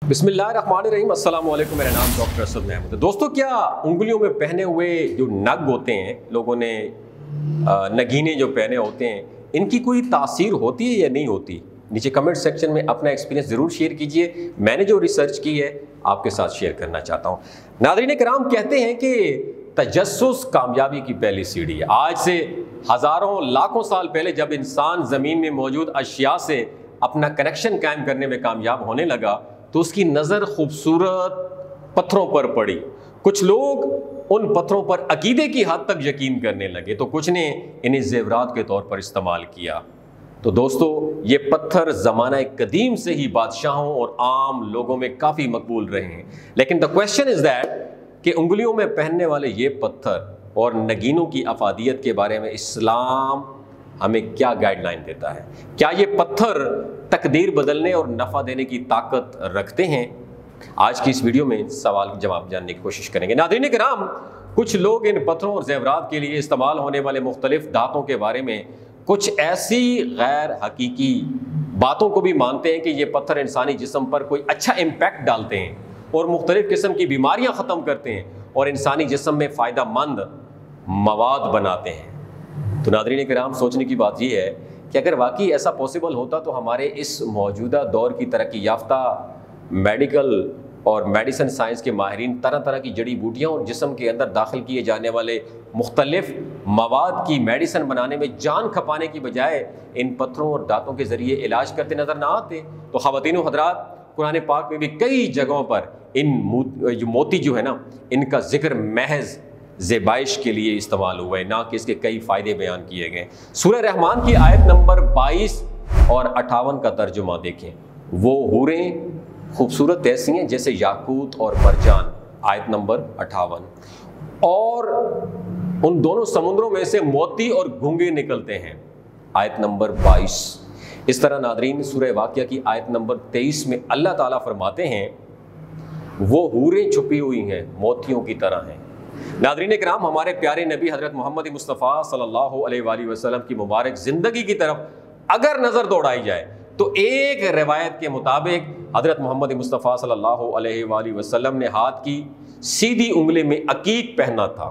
बिस्मिल्लाहिर्रहमानिर्रहीम, अस्सलाम वालेकुम। मेरा नाम डॉक्टर असद महमूद है। दोस्तों, क्या उंगलियों में पहने हुए जो नग होते हैं, लोगों ने नगीने जो पहने होते हैं, इनकी कोई तासीर होती है या नहीं होती? नीचे कमेंट सेक्शन में अपना एक्सपीरियंस ज़रूर शेयर कीजिए। मैंने जो रिसर्च की है आपके साथ शेयर करना चाहता हूँ। नाज़रीन किराम, कहते हैं कि तजस्सुस कामयाबी की पहली सीढ़ी है। आज से हज़ारों लाखों साल पहले जब इंसान ज़मीन में मौजूद अशिया से अपना कनेक्शन कायम करने में कामयाब होने लगा तो उसकी नज़र खूबसूरत पत्थरों पर पड़ी। कुछ लोग उन पत्थरों पर अकीदे की हद तक यकीन करने लगे, तो कुछ ने इन्हें ज़ेवरात के तौर पर इस्तेमाल किया। तो दोस्तों, ये पत्थर ज़माना कदीम से ही बादशाहों और आम लोगों में काफ़ी मकबूल रहे हैं। लेकिन द क्वेश्चन इज़ दैट कि उंगलियों में पहनने वाले ये पत्थर और नगीनों की अफादियत के बारे में इस्लाम हमें क्या गाइडलाइन देता है? क्या ये पत्थर तकदीर बदलने और नफ़ा देने की ताकत रखते हैं? आज की इस वीडियो में सवाल के जवाब जानने की कोशिश करेंगे। नाज़रीन किराम, कुछ लोग इन पत्थरों और ज़ेवरात के लिए इस्तेमाल होने वाले मुख्तलिफ धातों के बारे में कुछ ऐसी गैर हकीकी बातों को भी मानते हैं कि ये पत्थर इंसानी जिस्म पर कोई अच्छा इम्पैक्ट डालते हैं और मुख्तलिफ किस्म की बीमारियाँ ख़त्म करते हैं और इंसानी जिस्म में फ़ायदा मंद मवाद बनाते हैं। तो नाज़रीन किराम, सोचने की बात यह है कि अगर वाकई ऐसा पॉसिबल होता तो हमारे इस मौजूदा दौर की तरक्की याफ्ता मेडिकल और मेडिसिन साइंस के माहिरीन तरह तरह की जड़ी बूटियाँ और जिस्म के अंदर दाखिल किए जाने वाले मुख्तलिफ मवाद की मेडिसिन बनाने में जान खपाने की बजाय इन पत्थरों और दांतों के ज़रिए इलाज करते नज़र ना आते। तो ख़वातीन व हज़रात, कुरान पाक में भी कई जगहों पर इन मोती जो है ना, इनका जिक्र महज ज़ेबाइश के लिए इस्तेमाल हुआ है, ना कि इसके कई फ़ायदे बयान किए गए। सूरह रहमान की आयत नंबर 22 और 58 का तर्जुमा देखें। वो हूरें खूबसूरत ऐसी हैं जैसे याकूत और मरजान, आयत नंबर 58। और उन दोनों समुद्रों में से मोती और घुंगे निकलते हैं, आयत नंबर 22। इस तरह नादरीन, सूरह वाक़िया की आयत नंबर 23 में अल्लाह ताला फरमाते हैं, वो हूरें छुपी हुई हैं, मोतियों की तरह हैं। नाज़रीन किराम, हमारे प्यारे नबी हज़रत मोहम्मद मुस्तफ़ा सल्लल्लाहु अलैहि वसल्लम की मुबारक ज़िंदगी की तरफ अगर नज़र दौड़ाई जाए तो एक रिवायत के मुताबिक हज़रत मोहम्मद मुस्तफ़ा सल्लल्लाहु अलैहि वसल्लम ने हाथ की सीधी उंगली में अकीक पहना था,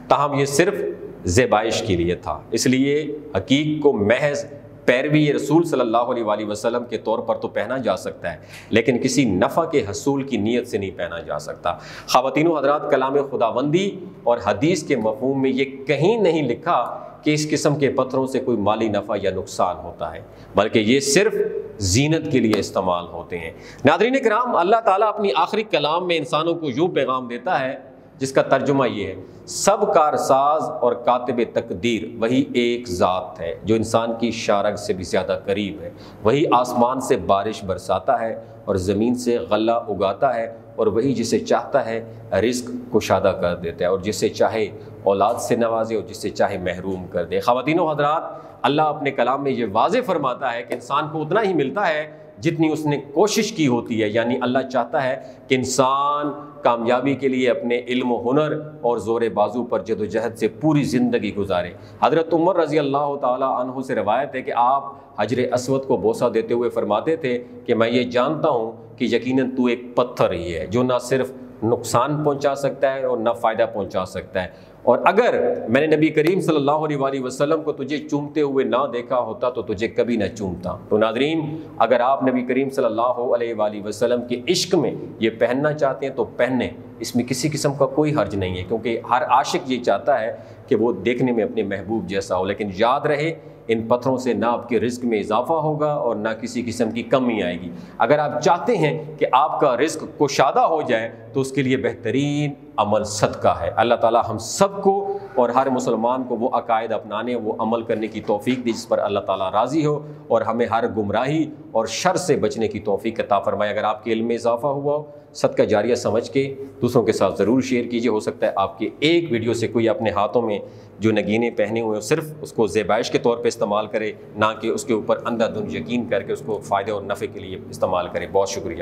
ताहम ये सिर्फ ज़ेबाइश के लिए था। इसलिए अकीक को महज पैरवी रसूल सल्लल्लाहु अलैहि वसल्लम के तौर पर तो पहना जा सकता है, लेकिन किसी नफ़ा के हसूल की नीयत से नहीं पहना जा सकता। ख़वातीनो हज़रात, कलाम खुदाबंदी और हदीस के मफ़हूम में ये कहीं नहीं लिखा कि इस किस्म के पत्थरों से कोई माली नफ़ा या नुकसान होता है, बल्कि ये सिर्फ जीनत के लिए इस्तेमाल होते हैं। नाज़रीन किराम, अल्लाह ताला अपनी आखिरी कलाम में इंसानों को यूँ पैगाम देता है जिसका तर्जुमा ये है, सब कारसाज और कातिब तकदीर वही एक ज़ात है जो इंसान की शारग से भी ज़्यादा करीब है। वही आसमान से बारिश बरसाता है और ज़मीन से गल्ला उगाता है, और वही जिसे चाहता है रिज़्क़ कुशादा कर देता है और जिसे चाहे औलाद से नवाजे और जिसे चाहे महरूम कर दे। ख़वातीनो हज़रात, अल्लाह अपने कलाम में ये वाज़े फरमाता है कि इंसान को उतना ही मिलता है जितनी उसने कोशिश की होती है। यानी अल्लाह चाहता है कि इंसान कामयाबी के लिए अपने इल्म हुनर और ज़ोर बाजू पर जदोजहद से पूरी ज़िंदगी गुजारे। हज़रत उमर रज़ी अल्लाह ताला अन्हु से रवायत है कि आप हजर अस्वद को बोसा देते हुए फरमाते थे कि मैं ये जानता हूँ कि यकीनन तू एक पत्थर ही है जो ना सिर्फ नुकसान पहुँचा सकता है और ना फ़ायदा पहुँचा सकता है, और अगर मैंने नबी करीम सल्लल्लाहु अलैहि वसल्लम को तुझे चूमते हुए ना देखा होता तो तुझे कभी ना चूमता। तो नाज़रीन, अगर आप नबी करीम सल्लल्लाहु अलैहि वसल्लम के इश्क में ये पहनना चाहते हैं तो पहने, इसमें किसी किस्म का कोई हर्ज नहीं है, क्योंकि हर आशिक ये चाहता है कि वो देखने में अपने महबूब जैसा हो। लेकिन याद रहे, इन पत्थरों से ना आपके रिज़्क़ में इजाफा होगा और ना किसी किस्म की कमी आएगी। अगर आप चाहते हैं कि आपका रिज़्क़ कुशादा हो जाए तो उसके लिए बेहतरीन अमल सदका है। अल्लाह ताला हम सबको और हर मुसलमान को वो अकायद अपनाने, वो अमल करने की तौफीक दी जिस पर अल्लाह ताला राज़ी हो, और हमें हर गुमराही और शर से बचने की तौफीक अता फरमाए। अगर आपके इल्म में इजाफा हुआ हो, सदका जारिया समझ के दूसरों के साथ ज़रूर शेयर कीजिए। हो सकता है आपके एक वीडियो से कोई अपने हाथों में जो नगीने पहने हुए हो सिर्फ उसको ज़ेबाइश के तौर पे इस्तेमाल करे, ना कि उसके ऊपर अंधाधुंध यकीन करके उसको फ़ायदे और नफ़े के लिए इस्तेमाल करे। बहुत शुक्रिया।